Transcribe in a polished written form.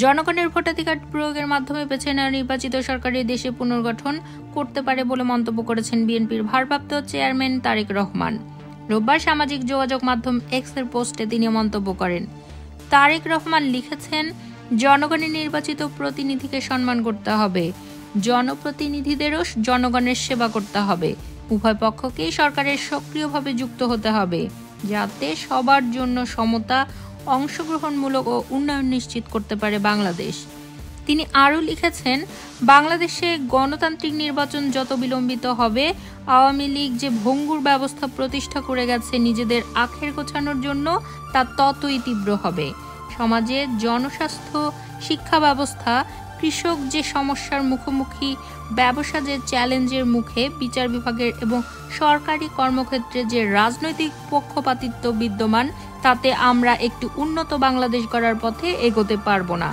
জনগণের ভোটাধিকার প্রয়োগের মাধ্যমে বেছে নেওয়া নির্বাচিত সরকারের দেশে পুনর্গঠন করতে পারে বলে মন্তব্য করেছেন বিএনপির ভারপ্রাপ্ত চেয়ারম্যান তারেক রহমান। রোববার সামাজিক যোগাযোগ মাধ্যম এক্সের পোস্টে তিনি মন্তব্য করেন। তারেক রহমান লিখেছেন, জনগণের নির্বাচিত প্রতিনিধিকে সম্মান করতে হবে, জনপ্রতিনিধিদেরও জনগণের সেবা করতে হবে। উভয় পক্ষকেই সরকারের সক্রিয়ভাবে যুক্ত হতে হবে, যাতে সবার জন্য সমতা, অংশগ্রহণমূলক ও উন্নয়ন নিশ্চিত করতে পারে বাংলাদেশ। তিনি আরও লিখেছেন, বাংলাদেশে গণতান্ত্রিক নির্বাচন যত বিলম্বিত হবে, আওয়ামী লীগ যে ভঙ্গুর ব্যবস্থা প্রতিষ্ঠা করে গেছে নিজেদের আখের গোছানোর জন্য, তা ততই তীব্র হবে। সমাজে জনস্বাস্থ্য, শিক্ষা ব্যবস্থা, কৃষক যে সমস্যার মুখোমুখি, ব্যবসা যে চ্যালেঞ্জের মুখে, বিচার বিভাগের এবং সরকারি কর্মক্ষেত্রে যে রাজনৈতিক পক্ষপাতিত্ব বিদ্যমান, তাতে আমরা একটি উন্নত বাংলাদেশ গড়ার পথে এগোতে পারব না।